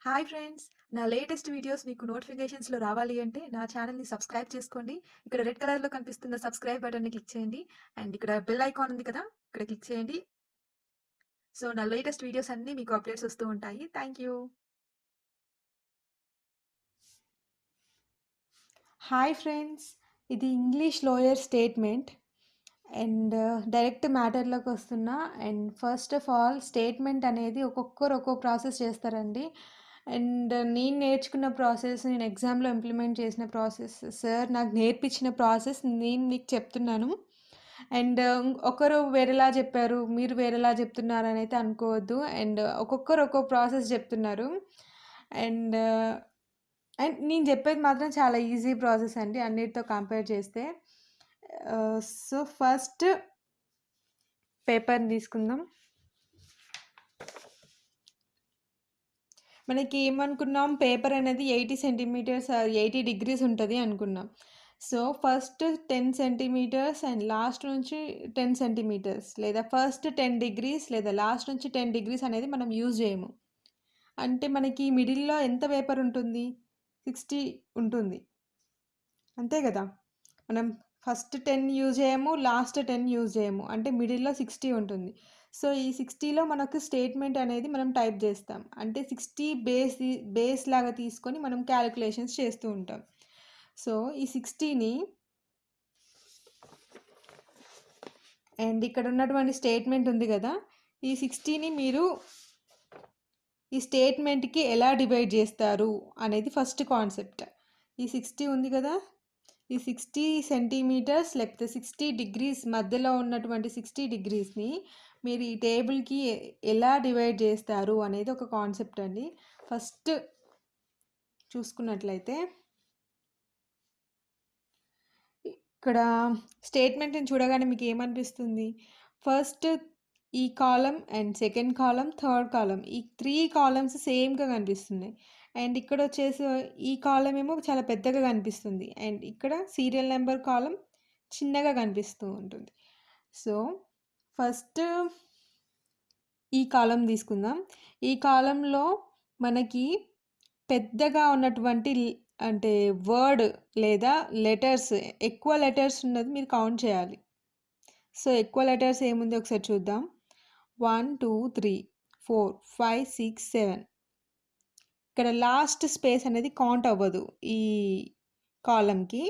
Hi friends! నా latest videos మీకు నోటిఫికేషన్స్‌లో రావాలి అంటే నా ఛానెల్‌ని సబ్స్క్రైబ్ చేసుకోండి. ఇక్కడ రెడ్ కలర్‌లో కనిపిస్తున్న సబ్స్క్రైబ్ బటన్‌ని క్లిక్ చేయండి. అండ్ ఇక్కడ బెల్ ఐకాన్ ఉంది కదా! ఇక్కడ క్లిక్ చేయండి. సో, నా లేటెస్ట్ వీడియోస్ అన్నీ మీకు అప్డేట్స్ వస్తూ ఉంటాయి. Thank you. హాయ్ ఫ్రెండ్స్, ఇది English lower statement and direct మ్యాటర్లోకి వస్తున్నా. And first of all statement అనేది ఒక్కొక్కరు ఒక్కో ప్రాసెస్ చేస్తారండి. అండ్ నేను నేర్చుకున్న ప్రాసెస్, నేను ఎగ్జామ్లో ఇంప్లిమెంట్ చేసిన ప్రాసెస్, సార్ నాకు నేర్పించిన ప్రాసెస్ నేను మీకు చెప్తున్నాను. అండ్ ఒకరు వేరేలా చెప్పారు, మీరు వేరేలా చెప్తున్నారు అని అయితే అనుకోవద్దు. అండ్ ఒక్కొక్కరు ఒక్కో ప్రాసెస్ చెప్తున్నారు. అండ్ నేను చెప్పేది మాత్రం చాలా ఈజీ ప్రాసెస్ అండి అన్నిటితో కంపేర్ చేస్తే. సో ఫస్ట్ పేపర్ని తీసుకుందాం. మనకి ఏమనుకున్నాం, పేపర్ అనేది 80 సెంటీమీటర్స్ 80 డిగ్రీస్ ఉంటుంది అనుకున్నాం. So first 10 centimetres and last నుంచి 10 సెంటీమీటర్స్, లేదా ఫస్ట్ 10 డిగ్రీస్ లేదా లాస్ట్ నుంచి 10 డిగ్రీస్ అనేది మనం యూజ్ చేయము. అంటే మనకి మిడిల్లో ఎంత పేపర్ ఉంటుంది? 60 ఉంటుంది, అంతే కదా. మనం ఫస్ట్ 10 యూజ్ చేయము, లాస్ట్ 10 యూజ్ చేయము, అంటే మిడిల్లో 60 ఉంటుంది. సో ఈ 60లో మనకు స్టేట్మెంట్ అనేది మనం టైప్ చేస్తాం. అంటే 60 బేస్ లాగా తీసుకొని మనం క్యాలిక్యులేషన్స్ చేస్తూ ఉంటాం. సో ఈ 60ని అండ్ ఇక్కడ ఉన్నటువంటి స్టేట్మెంట్ ఉంది కదా, ఈ 60ని మీరు ఈ స్టేట్మెంట్కి ఎలా డివైడ్ చేస్తారు అనేది ఫస్ట్ కాన్సెప్ట్. ఈ 60 ఉంది కదా, ఈ 60 సెంటీమీటర్స్ లేకపోతే 60 డిగ్రీస్ మధ్యలో ఉన్నటువంటి 60 డిగ్రీస్ని మీరు ఈ టేబుల్కి ఎలా డివైడ్ చేస్తారు అనేది ఒక కాన్సెప్ట్ అండి. ఫస్ట్ చూసుకున్నట్లయితే ఇక్కడ స్టేట్మెంట్ని చూడగానే మీకు ఏమనిపిస్తుంది? ఫస్ట్ ఈ column and second column, third column, ఈ 3 కాలమ్స్ సేమ్గా కనిపిస్తున్నాయి. అండ్ ఇక్కడ వచ్చేసి ఈ కాలం ఏమో చాలా పెద్దగా కనిపిస్తుంది అండ్ ఇక్కడ సీరియల్ నెంబర్ కాలం చిన్నగా కనిపిస్తూ ఉంటుంది. సో ఫస్ట్ ఈ కాలం తీసుకుందాం. ఈ కాలంలో మనకి పెద్దగా ఉన్నటువంటి అంటే వర్డ్ లేదా లెటర్స్, ఎక్కువ లెటర్స్ ఉన్నది మీరు కౌంట్ చేయాలి. సో ఎక్కువ లెటర్స్ ఏముంది ఒకసారి చూద్దాం. 1 2 3 4 5 6 7. ఇక్కడ లాస్ట్ స్పేస్ అనేది కౌంట్ అవ్వదు ఈ కాలంకి.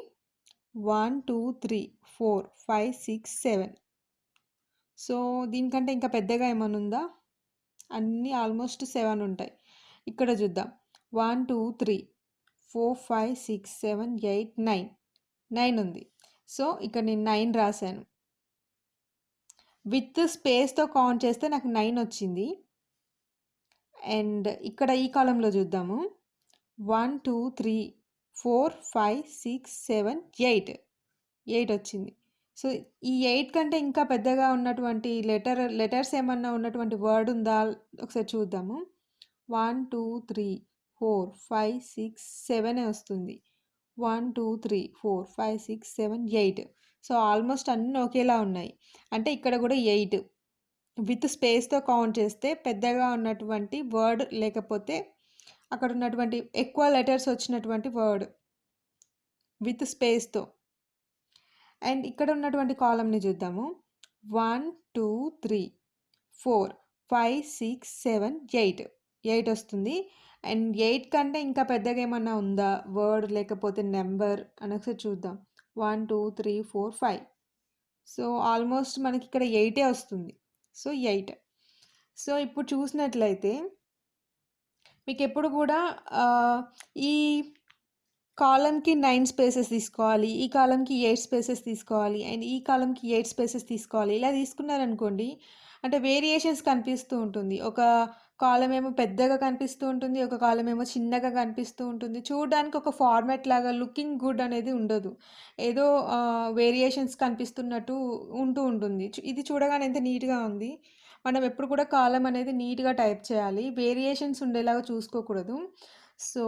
1 2 3 4 5 6 7. సో దీనికంటే ఇంకా పెద్దగా ఏమైనా ఉందా? అన్నీ ఆల్మోస్ట్ 7 ఉంటాయి. ఇక్కడ చూద్దాం. 1 2 3 4 5 6 7 8 9. 9 ఉంది. సో ఇక్కడ నేను 9 రాశాను. విత్ స్పేస్తో కౌంట్ చేస్తే నాకు 9 వచ్చింది. అండ్ ఇక్కడ ఈ కాలంలో చూద్దాము. 1 2 3 4 5 6 7 8. 8 వచ్చింది. సో ఈ 8 కంటే ఇంకా పెద్దగా ఉన్నటువంటి లెటర్స్ ఏమన్నా ఉన్నటువంటి వర్డ్ ఉందా ఒకసారి చూద్దాము. 1 2 3 4 5 6 7 వస్తుంది. 1 2 3 4 5 6 7 8. సో ఆల్మోస్ట్ అన్నీ ఒకేలా ఉన్నాయి. అంటే ఇక్కడ కూడా 8 విత్ స్పేస్తో కౌంట్ చేస్తే పెద్దగా ఉన్నటువంటి వర్డ్, లేకపోతే అక్కడ ఉన్నటువంటి ఎక్కువ లెటర్స్ వచ్చినటువంటి వర్డ్ విత్ స్పేస్తో. అండ్ ఇక్కడ ఉన్నటువంటి కాలంని చూద్దాము. 1 2 3 4 5 6 7 8. 8 వస్తుంది. అండ్ 8 కంటే ఇంకా పెద్దగా ఏమన్నా ఉందా వర్డ్ లేకపోతే నెంబర్ అని ఒకసారి చూద్దాం. 1 2 3 4 5. సో ఆల్మోస్ట్ మనకి ఇక్కడ 8 వస్తుంది. సో 8. సో ఇప్పుడు చూసినట్లయితే మీకు ఎప్పుడు కూడా ఈ కాలంకి 9 స్పేసెస్ తీసుకోవాలి, ఈ కాలంకి 8 స్పేసెస్ తీసుకోవాలి, అండ్ ఈ కాలంకి 8 స్పేసెస్ తీసుకోవాలి. ఇలా తీసుకున్నారనుకోండి, అంటే వేరియేషన్స్ కనిపిస్తూ ఉంటుంది. ఒక కాలం ఏమో పెద్దగా కనిపిస్తూ ఉంటుంది, ఒక కాలం ఏమో చిన్నగా కనిపిస్తూ ఉంటుంది. చూడడానికి ఒక ఫార్మాట్ లాగా లుకింగ్ గుడ్ అనేది ఉండదు. ఏదో వేరియేషన్స్ కనిపిస్తున్నట్టు ఉంటూ ఉంటుంది. ఇది చూడగానే ఎంత నీట్గా ఉంది. మనం ఎప్పుడు కూడా కాలం అనేది నీట్గా టైప్ చేయాలి, వేరియేషన్స్ ఉండేలాగా చూసుకోకూడదు. సో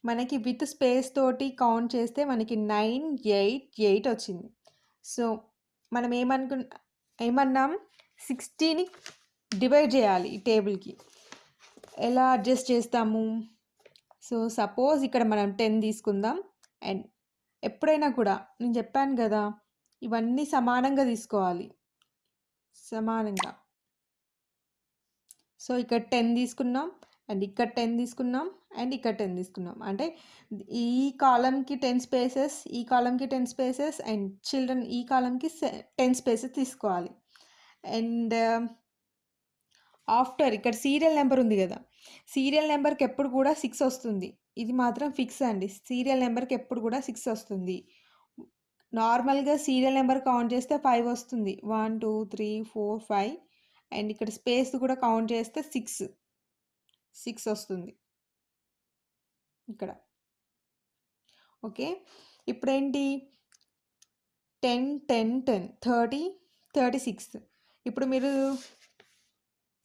మనకి విత్ స్పేస్ తోటి కౌంట్ చేస్తే మనకి 9 8 8 వచ్చింది. సో మనం ఏమన్నాం, 60ని డివైడ్ చేయాలి ఈ టేబుల్కి. ఎలా అడ్జస్ట్ చేస్తాము? సో సపోజ్ ఇక్కడ మనం 10 తీసుకుందాం. అండ్ ఎప్పుడైనా కూడా నేను చెప్పాను కదా, ఇవన్నీ సమానంగా తీసుకోవాలి, సమానంగా. సో ఇక్కడ 10 తీసుకున్నాం, అండ్ ఇక్కడ 10 తీసుకున్నాం, అండ్ ఇక్కడ 10 తీసుకున్నాం. అంటే ఈ కాలంకి 10 స్పేసెస్, ఈ కాలంకి 10 స్పేసెస్, అండ్ చిల్డ్రన్ ఈ కాలంకి 10 స్పేసెస్ తీసుకోవాలి. అండ్ ఆఫ్టర్ ఇక్కడ సీరియల్ నెంబర్ ఉంది కదా, సీరియల్ నెంబర్కి ఎప్పుడు కూడా 6 వస్తుంది. ఇది మాత్రం ఫిక్స్ అండి, సీరియల్ నెంబర్కి ఎప్పుడు కూడా 6 వస్తుంది. నార్మల్గా సీరియల్ నెంబర్ కౌంట్ చేస్తే 5 వస్తుంది, 1 2 3 4 5. అండ్ ఇక్కడ స్పేస్ కూడా కౌంట్ చేస్తే 6 వస్తుంది ఇక్కడ. ఓకే, ఇప్పుడేంటి 10 10 10 30 36. ఇప్పుడు మీరు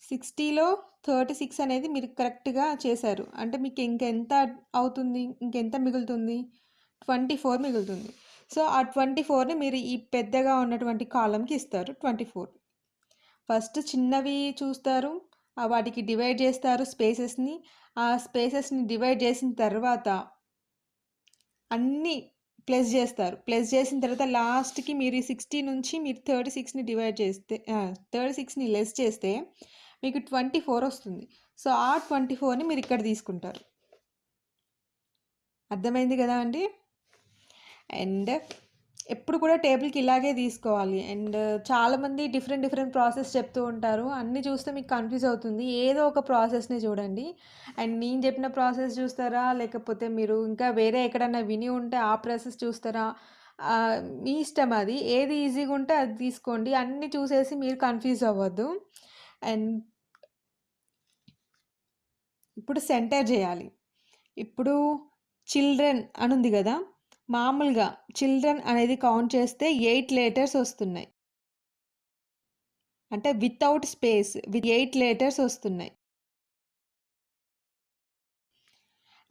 60లో 36 అనేది మీరు కరెక్ట్గా చేశారు అంటే మీకు ఇంకెంత అవుతుంది, ఇంకెంత మిగులుతుంది, 24 మిగులుతుంది. సో ఆ 24ని మీరు ఈ పెద్దగా ఉన్నటువంటి కాలంకి ఇస్తారు. 24 ఫస్ట్ చిన్నవి చూస్తారు, వాటికి డివైడ్ చేస్తారు స్పేసెస్ని. ఆ స్పేసెస్ని డివైడ్ చేసిన తర్వాత అన్నీ ప్లస్ చేస్తారు. ప్లస్ చేసిన తర్వాత లాస్ట్కి మీరు ఈ 60 నుంచి మీరు 36ని డివైడ్ చేస్తే 36ని లెస్ చేస్తే మీకు 24 వస్తుంది. సో ఆ 24ని మీరు ఇక్కడ తీసుకుంటారు. అర్థమైంది కదా అండి? అండ్ ఎప్పుడు కూడా టేబుల్కి ఇలాగే తీసుకోవాలి. అండ్ చాలామంది డిఫరెంట్ ప్రాసెస్ చెప్తూ ఉంటారు, అన్నీ చూస్తే మీకు కన్ఫ్యూజ్ అవుతుంది. ఏదో ఒక ప్రాసెస్ని చూడండి. అండ్ నేను చెప్పిన ప్రాసెస్ చూస్తారా, లేకపోతే మీరు ఇంకా వేరే ఎక్కడన్నా విని ఉంటే ఆ ప్రాసెస్ చూస్తారా, మీ ఇష్టం. అది ఏది ఈజీగా ఉంటే అది తీసుకోండి, అన్నీ చూసేసి మీరు కన్ఫ్యూజ్ అవ్వద్దు. అండ్ ఇప్పుడు సెంటర్ చేయాలి. ఇప్పుడు చిల్డ్రన్ అని ఉంది కదా, మామూలుగా చిల్డ్రన్ అనేది కౌంట్ చేస్తే 8 లెటర్స్ వస్తున్నాయి. అంటే వితౌట్ స్పేస్ విత్ 8 లెటర్స్ వస్తున్నాయి.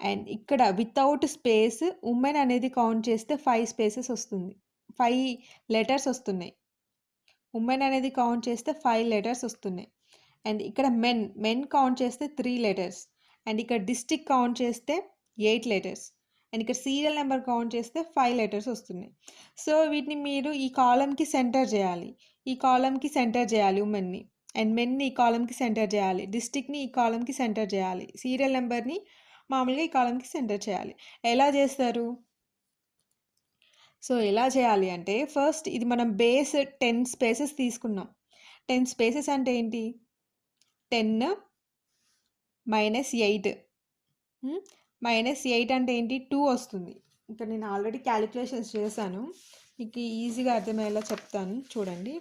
అండ్ ఇక్కడ వితౌట్ స్పేస్ ఉమెన్ అనేది కౌంట్ చేస్తే 5 స్పేసెస్ వస్తుంది, 5 లెటర్స్ వస్తున్నాయి. ఉమెన్ అనేది కౌంట్ చేస్తే 5 లెటర్స్ వస్తున్నాయి. అండ్ ఇక్కడ మెన్ కౌంట్ చేస్తే 3 లెటర్స్. అండ్ ఇక్కడ డిస్ట్రిక్ట్ కౌంట్ చేస్తే 8 లెటర్స్. అండ్ ఇక్కడ సీరియల్ నెంబర్ కౌంట్ చేస్తే 5 లెటర్స్ వస్తున్నాయి. సో వీటిని మీరు ఈ కాలంకి సెంటర్ చేయాలి, ఈ కాలంకి సెంటర్ చేయాలి ఉమెన్ని. అండ్ మెన్ని ఈ కాలంకి సెంటర్ చేయాలి, డిస్ట్రిక్ట్ని ఈ కాలంకి సెంటర్ చేయాలి, సీరియల్ నెంబర్ని మామూలుగా ఈ కాలంకి సెంటర్ చేయాలి. ఎలా చేస్తారు? సో ఎలా చేయాలి అంటే, ఫస్ట్ ఇది మనం బేస్ 10 స్పేసెస్ తీసుకున్నాం. 10 స్పేసెస్ అంటే ఏంటి? 10 మైనస్ 8. మైనస్ 8 అంటే ఏంటి? 2 వస్తుంది. ఇక్కడ నేను ఆల్రెడీ క్యాలిక్యులేషన్స్ చేశాను, మీకు ఈజీగా అర్థమయ్యేలా చెప్తాను చూడండి.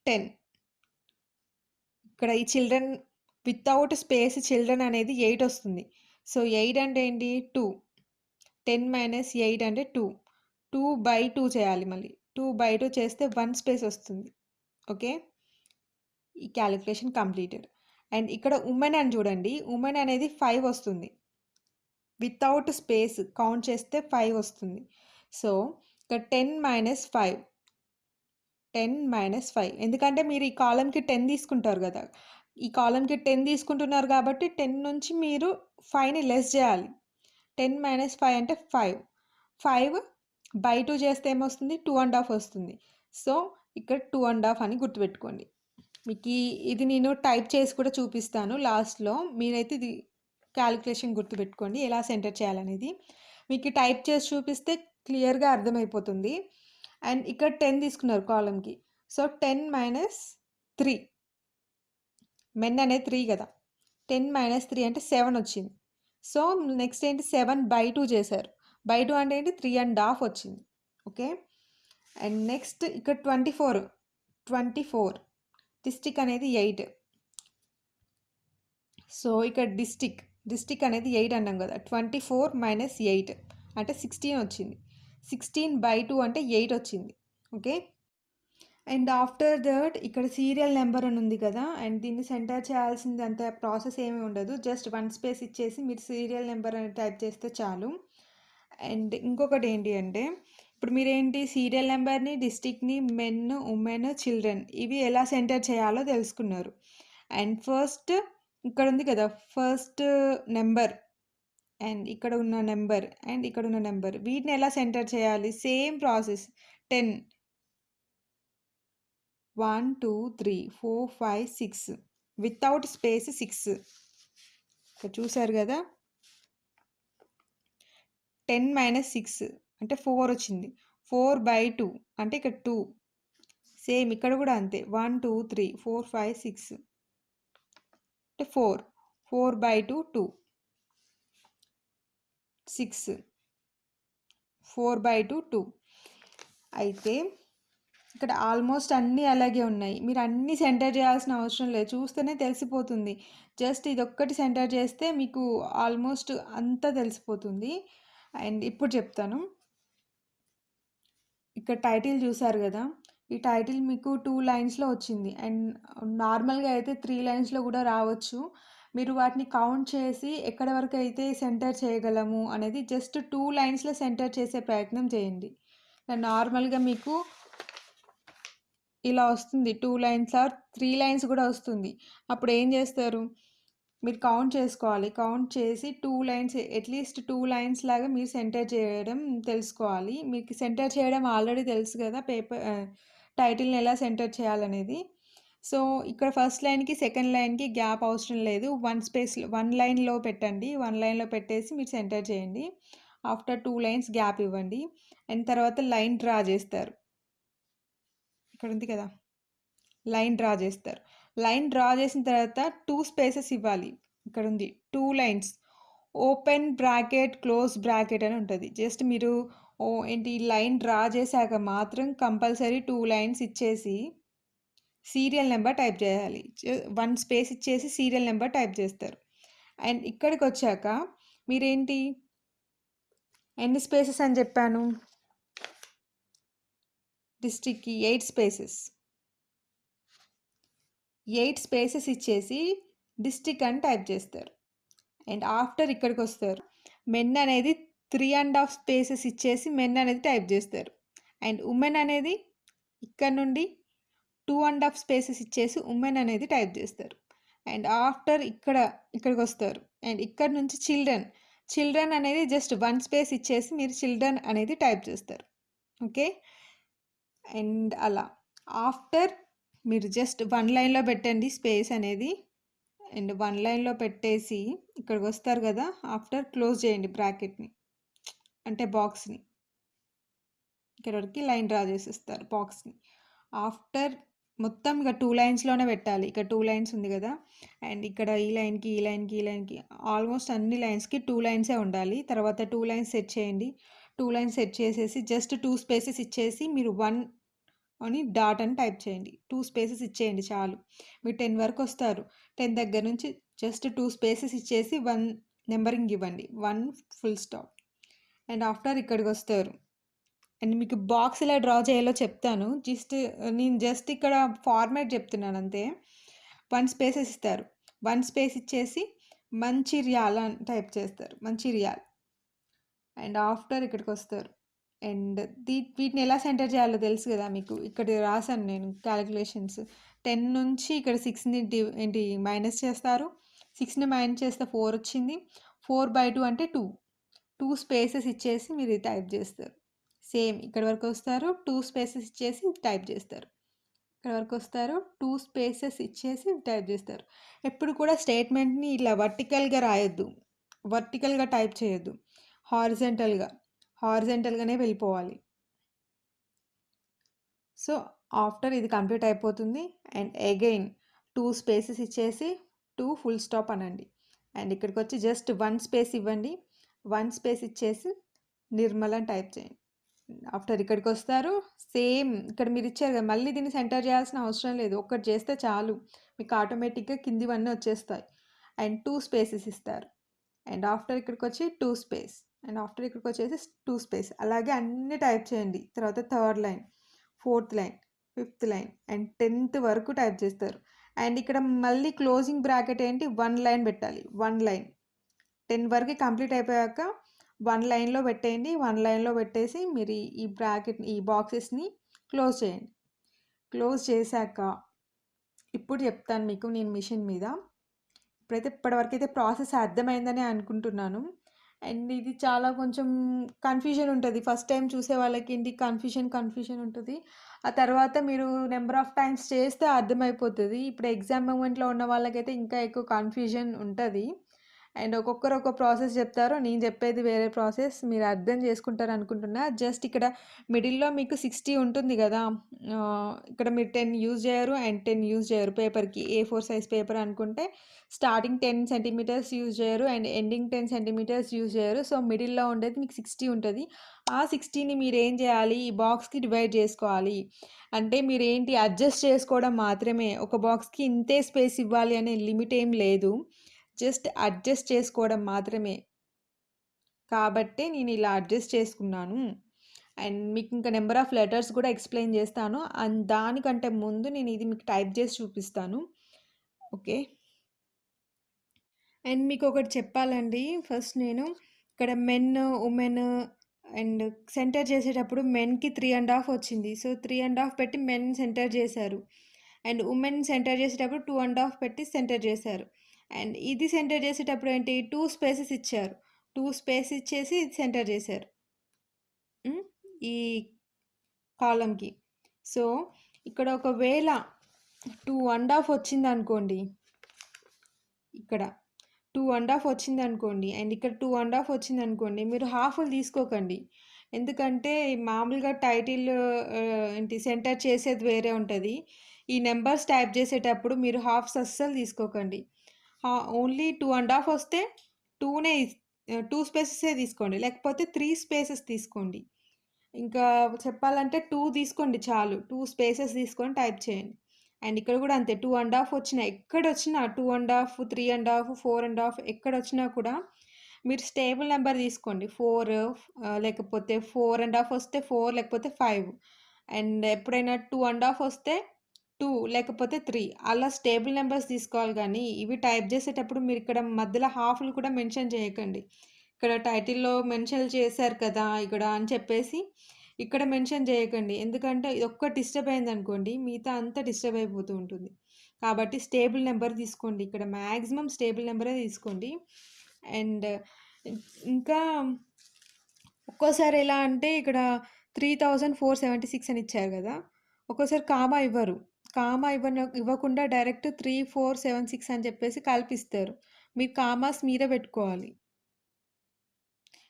10 ఇక్కడ ఈ చిల్డ్రన్ వితౌట్ స్పేస్ చిల్డ్రన్ అనేది 8 వస్తుంది. సో 8 అంటే ఏంటి? 2. 10 మైనస్ 8 అంటే 2. 2/2 చేయాలి, మళ్ళీ 2/2 చేస్తే 1 స్పేస్ వస్తుంది. ఓకే, ఈ క్యాలిక్యులేషన్ కంప్లీటెడ్. అండ్ ఇక్కడ ఉమెన్ అని చూడండి, ఉమెన్ అనేది 5 వస్తుంది, వితౌట్ స్పేస్ కౌంట్ చేస్తే 5 వస్తుంది. సో ఇక్కడ 10 మైనస్ 5, 10 మైనస్ 5. ఎందుకంటే మీరు ఈ కాలంకి 10 తీసుకుంటారు కదా, ఈ కాలంకి 10 తీసుకుంటున్నారు కాబట్టి 10 నుంచి మీరు 5ని లెస్ చేయాలి. 10 మైనస్ 5 అంటే 5. 5/2 చేస్తే ఏమొస్తుంది? 2.5 వస్తుంది. సో ఇక్కడ 2.5 అని గుర్తుపెట్టుకోండి. మీకు ఇది నేను టైప్ చేసి కూడా చూపిస్తాను లాస్ట్లో, మీరైతే ఇది క్యాలిక్యులేషన్ గుర్తుపెట్టుకోండి ఎలా సెంటర్ చేయాలనేది. మీకు టైప్ చేసి చూపిస్తే క్లియర్గా అర్థమైపోతుంది. అండ్ ఇక్కడ 10 తీసుకున్నారు కాలంకి, సో 10 మైనస్ 3, మెన్ అనేది 3 కదా, 10 మైనస్ 3 అంటే 7 వచ్చింది. సో నెక్స్ట్ ఏంటి? 7/2 చేశారు. బై 2 అంటే ఏంటి? 3.5 వచ్చింది. ఓకే, అండ్ నెక్స్ట్ ఇక్కడ 24 డిస్ట్రిక్ట్ అనేది 8. సో ఇక్కడ డిస్ట్రిక్ట్ అనేది 8 అన్నాం కదా, 24 మైనస్ 8 అంటే 16 వచ్చింది. 16/2 అంటే 8 వచ్చింది. ఓకే, అండ్ ఆఫ్టర్ దట్ ఇక్కడ సీరియల్ నెంబర్ అని ఉంది కదా, అండ్ దీన్ని సెంటర్ చేయాల్సింది అంత ప్రాసెస్ ఏమీ ఉండదు, జస్ట్ 1 స్పేస్ ఇచ్చేసి మీరు సీరియల్ నెంబర్ అని టైప్ చేస్తే చాలు. అండ్ ఇంకొకటి ఏంటి అంటే, ఇప్పుడు మీరేంటి సీరియల్ నెంబర్ని, డిస్ట్రిక్ట్ని, మెన్, ఉమెన్, చిల్డ్రన్ ఇవి ఎలా సెంటర్ చేయాలో తెలుసుకున్నారు. అండ్ ఫస్ట్ ఇక్కడ ఉంది కదా, ఫస్ట్ నెంబర్ అండ్ ఇక్కడ ఉన్న నెంబర్ అండ్ ఇక్కడ ఉన్న నెంబర్, వీటిని ఎలా సెంటర్ చేయాలి? Same process. 10 1 2 3 4 5 6 వితౌట్ స్పేస్ 6 ఇక్కడ చూసారు కదా. 10 - 6 అంటే 4 వచ్చింది. 4/2 అంటే ఇక్కడ 2. సేమ్ ఇక్కడ కూడా అంతే. 1 2 3 4 5 6 అంటే 4. 4/2 2. 6 4/2 2. అయితే ఇక్కడ ఆల్మోస్ట్ అన్నీ అలాగే ఉన్నాయి. మీరు అన్నీ సెంటర్ చేయాల్సిన అవసరం లేదు, చూస్తేనే తెలిసిపోతుంది. జస్ట్ ఇదొక్కటి సెంటర్ చేస్తే మీకు ఆల్మోస్ట్ అంతా తెలిసిపోతుంది. అండ్ ఇప్పుడు చెప్తాను. ఇక్కడ టైటిల్ చూసారు కదా, ఈ టైటిల్ మీకు 2 లైన్స్లో వచ్చింది. అండ్ నార్మల్గా అయితే 3 లైన్స్లో కూడా రావచ్చు. మీరు వాటిని కౌంట్ చేసి ఎక్కడ వరకు అయితే సెంటర్ చేయగలము అనేది జస్ట్ 2 లైన్స్లో సెంటర్ చేసే ప్రయత్నం చేయండి. నార్మల్గా మీకు ఇలా వస్తుంది, 2 లైన్స్ ఆర్ 3 లైన్స్ కూడా వస్తుంది. అప్పుడు ఏం చేస్తారు, మీరు కౌంట్ చేసుకోవాలి. కౌంట్ చేసి 2 లైన్స్, అట్లీస్ట్ 2 లైన్స్ లాగా మీరు సెంటర్ చేయడం తెలుసుకోవాలి. మీకు సెంటర్ చేయడం ఆల్రెడీ తెలుసు కదా, టైటిల్ని ఎలా సెంటర్ చేయాలనేది. సో ఇక్కడ ఫస్ట్ లైన్కి సెకండ్ లైన్కి గ్యాప్ అవసరం లేదు. 1 లైన్లో పెట్టండి. 1 లైన్లో పెట్టేసి మీరు సెంటర్ చేయండి. ఆఫ్టర్ 2 లైన్స్ గ్యాప్ ఇవ్వండి. అండ్ తర్వాత లైన్ డ్రా చేస్తారు. ఇక్కడ ఉంది కదా, లైన్ డ్రా చేస్తారు. లైన్ డ్రా చేసిన తర్వాత 2 స్పేసెస్ ఇవ్వాలి. ఇక్కడ ఉంది 2 lines, open bracket, close bracket అని ఉంటుంది. జస్ట్ మీరు ఏంటి లైన్ డ్రా చేశాక మాత్రం కంపల్సరీ 2 లైన్స్ ఇచ్చేసి సీరియల్ నెంబర్ టైప్ చేయాలి. 1 స్పేస్ ఇచ్చేసి సీరియల్ నెంబర్ టైప్ చేస్తారు. అండ్ ఇక్కడికి వచ్చాక మీరేంటి, ఎన్ని స్పేసెస్ అని చెప్పాను, డిస్ట్రిక్ట్కి 8 స్పేసెస్. 8 స్పేసెస్ ఇచ్చేసి డిస్ట్రిక్ట్ అని టైప్ చేస్తారు. అండ్ ఆఫ్టర్ ఇక్కడికి వస్తారు. మెన్ అనేది 3.5 స్పేసెస్ ఇచ్చేసి మెన్ అనేది టైప్ చేస్తారు. అండ్ ఉమెన్ అనేది ఇక్కడ నుండి 2.5 స్పేసెస్ ఇచ్చేసి ఉమెన్ అనేది టైప్ చేస్తారు. అండ్ ఆఫ్టర్ ఇక్కడికి వస్తారు. అండ్ ఇక్కడ నుంచి చిల్డ్రన్ అనేది జస్ట్ 1 స్పేస్ ఇచ్చేసి మీరు చిల్డ్రన్ అనేది టైప్ చేస్తారు. ఓకే. అండ్ అలా ఆఫ్టర్ మీరు జస్ట్ 1 లైన్లో పెట్టండి స్పేస్ అనేది. అండ్ 1 లైన్లో పెట్టేసి ఇక్కడికి వస్తారు కదా, ఆఫ్టర్ క్లోజ్ చేయండి బ్రాకెట్ని, అంటే బాక్స్ని. ఇక్కడ వరకు లైన్ డ్రా చేసేస్తారు బాక్స్ని. ఆఫ్టర్ మొత్తం ఇక 2 లైన్స్లోనే పెట్టాలి. ఇక్కడ 2 లైన్స్ ఉంది కదా, అండ్ ఇక్కడ ఈ లైన్కి ఆల్మోస్ట్ అన్ని లైన్స్కి 2 లైన్సే ఉండాలి. తర్వాత 2 లైన్స్ సెట్ చేయండి. 2 లైన్స్ సెట్ చేసేసి జస్ట్ 2 స్పేసెస్ ఇచ్చేసి మీరు 1 అని డాట్ అని టైప్ చేయండి. 2 స్పేసెస్ ఇచ్చేయండి చాలు. మీరు 10 వరకు వస్తారు. 10 దగ్గర నుంచి జస్ట్ 2 స్పేసెస్ ఇచ్చేసి 1 నెంబరింగ్ ఇవ్వండి, 1 ఫుల్ స్టాప్. అండ్ ఆఫ్టర్ ఇక్కడికి వస్తారు. అండ్ మీకు బాక్స్ ఎలా డ్రా చేయాలో చెప్తాను. నేను జస్ట్ ఇక్కడ ఫార్మాట్ చెప్తున్నాను అంతే. 1 స్పేసెస్ ఇస్తారు. 1 స్పేస్ ఇచ్చేసి మంచిర్యాల అని టైప్ చేస్తారు, మంచిర్యాల్. అండ్ ఆఫ్టర్ ఇక్కడికి వస్తారు. అండ్ వీటిని ఎలా సెంటర్ చేయాలో తెలుసు కదా మీకు. ఇక్కడ రాశాను నేను క్యాలిక్యులేషన్స్. 10 నుంచి ఇక్కడ 6ని మైనస్ చేస్తారు. 6ని మైనస్ చేస్తే 4 వచ్చింది. 4/2 అంటే 2 స్పేసెస్ ఇచ్చేసి మీరు టైప్ చేస్తారు. సేమ్ ఇక్కడ వరకు వస్తారు, 2 స్పేసెస్ ఇచ్చేసి టైప్ చేస్తారు. ఇక్కడ వరకు వస్తారు, 2 స్పేసెస్ ఇచ్చేసి టైప్ చేస్తారు. ఎప్పుడు కూడా స్టేట్మెంట్ని ఇలా వర్టికల్గా రాయొద్దు, వర్టికల్గా టైప్ చేయొద్దు, హారిజెంటల్గానే వెళ్ళిపోవాలి. సో ఆఫ్టర్ ఇది కంప్లీట్ అయిపోతుంది. అండ్ అగైన్ 2 స్పేసెస్ ఇచ్చేసి 2 ఫుల్ స్టాప్ అనండి. అండ్ ఇక్కడికి వచ్చి జస్ట్ 1 స్పేస్ ఇవ్వండి. 1 స్పేస్ ఇచ్చేసి నిర్మల్ అని టైప్ చేయండి. ఆఫ్టర్ ఇక్కడికి వస్తారు. సేమ్ ఇక్కడ మీరు ఇచ్చారు కదా, మళ్ళీ దీన్ని సెంటర్ చేయాల్సిన అవసరం లేదు, ఒక్కటి చేస్తే చాలు, మీకు ఆటోమేటిక్గా కిందివన్నీ వచ్చేస్తాయి. అండ్ 2 స్పేసెస్ ఇస్తారు. అండ్ ఆఫ్టర్ ఇక్కడికి వచ్చి 2 స్పేస్. అండ్ ఆఫ్టర్ ఇక్కడికి వచ్చేసి 2 స్పేస్. అలాగే అన్నీ టైప్ చేయండి. తర్వాత 3rd line, 4th line, 5th line and 10th వరకు టైప్ చేస్తారు. అండ్ ఇక్కడ మళ్ళీ క్లోజింగ్ బ్రాకెట్ ఏంటి, 1 లైన్ పెట్టాలి. 1 లైన్ 10 వరకు కంప్లీట్ అయిపోయాక 1 లైన్‌లో పెట్టేయండి. 1 లైన్‌లో పెట్టేసి మీరు ఈ బ్రాకెట్ ఈ బాక్సెస్‌ని క్లోజ్ చేయండి. క్లోజ్ చేశాక ఇప్పుడు చెప్తాను మీకు నేను మిషన్ మీద. ఇప్పటివరకైతే ప్రాసెస్ అర్థమైందనే అనుకుంటున్నాను. అండ్ ఇది చాలా కొంచెం కన్‌ఫ్యూజన్ ఉంటది. ఫస్ట్ టైమ్ చూసే వాళ్ళకి ఏంటి కన్‌ఫ్యూజన్ ఉంటది. ఆ తర్వాత మీరు నంబర్ ఆఫ్ టైమ్స్ చేస్తే అర్థమైపోతది. ఇప్పుడు ఎగ్జామ్ మూమెంట్‌లో ఉన్న వాళ్ళకైతే ఇంకా ఎక్కువ కన్‌ఫ్యూజన్ ఉంటది. అండ్ ఒక్కొక్కరు ఒక్కో ప్రాసెస్ చెప్తారు. నేను చెప్పేది వేరే ప్రాసెస్. మీరు అర్థం చేసుకుంటారనుకుంటున్నా. జస్ట్ ఇక్కడ మిడిల్‌లో మీకు 60 ఉంటుంది గదా! ఇక్కడ మీరు 10 యూజ్ చేయరు అండ్ 10 యూజ్ చేయరు పేపర్‌కి. ఏ4 సైజ్ పేపర్ అనుకుంటే స్టార్టింగ్ 10 సెంటీమీటర్స్ యూజ్ చేయరు అండ్ ఎండింగ్ 10 సెంటీమీటర్స్ యూజ్ చేయరు. సో, మిడిల్‌లో ఉండేది మీకు 60 ఉంటది. ఆ 60ని మీరేం చేయాలి? ఈ బాక్స్‌కి డివైడ్ చేసుకోవాలి. అంటే మీరేంటి అడ్జస్ట్ చేసుకోవడం మాత్రమే. ఒక బాక్స్‌కి ఇంతే స్పేస్ ఇవ్వాలి అనే లిమిట్ ఏం లేదు. జస్ట్ అడ్జస్ట్ చేసుకోవడం మాత్రమే. కాబట్టే నేను ఇలా అడ్జస్ట్ చేసుకున్నాను. అండ్ మీకు ఇంకా నంబర్ ఆఫ్ లెటర్స్ కూడా ఎక్స్‌ప్లెయిన్ చేస్తాను. అండ్ దానికంటే ముందు నేను ఇది మీకు టైప్ చేసి చూపిస్తాను. ఓకే. అండ్ మీకొకటి చెప్పాలండి. ఫస్ట్ నేను ఇక్కడ మెన్, ఉమెన్ అండ్ సెంటర్ చేసేటప్పుడు మెన్‌కి 3 ½ వచ్చింది. సో, 3 ½ పెట్టి మెన్ సెంటర్ చేశారు. అండ్ ఉమెన్ సెంటర్ చేసేటప్పుడు 2 ½ పెట్టి సెంటర్ చేశారు. అండ్ ఇది సెంటర్ చేసేటప్పుడు ఏంటి 2 స్పేసెస్ ఇచ్చారు. 2 స్పేస్ ఇచ్చేసి ఇది సెంటర్ చేశారు. ఈ కాలమ్‌కి. సో, ఇక్కడ ఒకవేళ 2 ½ వచ్చిందనుకోండి. ఇక్కడ 2 ½ వచ్చిందనుకోండి అండ్ ఇక్కడ 2 ½ వచ్చిందనుకోండి మీరు హాఫ్‌లు తీసుకోకండి. ఎందుకంటే మామూలుగా టైటిల్ ఏంటి సెంటర్ చేసేది వేరే ఉంటది. ఈ నంబర్స్ టైప్ చేసేటప్పుడు మీరు హాఫ్స్ అస్సలు తీసుకోకండి. ఓన్లీ 2 ½ వస్తే 2 స్పేసెసే తీసుకోండి. లేకపోతే 3 స్పేసెస్ తీసుకోండి. ఇంకా చెప్పాలంటే 2 తీసుకోండి చాలు. 2 స్పేసెస్ తీసుకొని టైప్ చేయండి. అండ్ ఇక్కడ కూడా అంతే 2 ½ వచ్చినా ఎక్కడొచ్చినా 2 ½ 3 ½ 4 ½ ఎక్కడొచ్చినా కూడా మీరు స్టేబుల్ నెంబర్ తీసుకోండి. 4 లేకపోతే 4 ½ వస్తే 4 లేకపోతే 5 అండ్ ఎప్పుడైనా 2 ½ వస్తే 2 లేకపోతే 3 అలా స్టేబుల్ నెంబర్స్ తీసుకోవాలి గానీ ఇవి టైప్ చేసేటప్పుడు మీరు ఇక్కడ మధ్యలో హాఫ్‌లు కూడా మెన్షన్ చేయకండి. ఇక్కడ టైటిల్‌లో మెన్షన్ చేశారు కదా! ఇక్కడ అని చెప్పేసి ఇక్కడ మెన్షన్ చేయకండి. ఎందుకంటే ఒక్కటి డిస్టర్బ్ అయిందనుకోండి మిగతా అంతా డిస్టర్బ్ అయిపోతూ ఉంటుంది. కాబట్టి స్టేబుల్ నెంబర్ తీసుకోండి. ఇక్కడ మాక్సిమం స్టేబుల్ నెంబరే తీసుకోండి. అండ్ ఇంకా ఒక్కోసారి ఎలా అంటే ఇక్కడ 3476 అని ఇచ్చారు గదా! ఒక్కోసారి కామా ఇవ్వరు. కామా ఇవ్వకుండా డైరెక్ట్ 3476 అని చెప్పేసి కలిపిస్తారు. మీరు కామాస్ మీరే పెట్టుకోవాలి.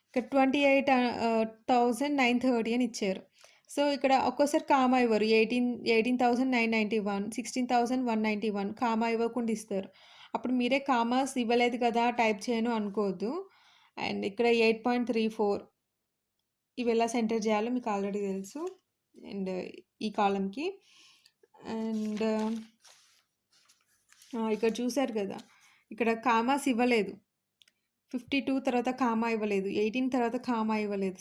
ఇక్కడ 28,930 అని ఇచ్చారు. సో, ఇక్కడ ఒక్కోసారి కామా ఇవ్వరు. 18,991, 16,191 కామా ఇవ్వకుండా ఇస్తారు. అప్పుడు మీరే కామాస్ ఇవ్వలేదు కదా! టైప్ చేయను అనుకోవద్దు. అండ్ ఇక్కడ 8.34 ఇవి ఎలా సెంటర్ చేయాలో మీకు ఆల్రెడీ తెలుసు. అండ్ ఈ కాలమ్‌కి. అండ్ ఇక్కడ చూసారు కదా! ఇక్కడ కామాస్ ఇవ్వలేదు. 52 తర్వాత కామా ఇవ్వలేదు. 18 తర్వాత కామా ఇవ్వలేదు.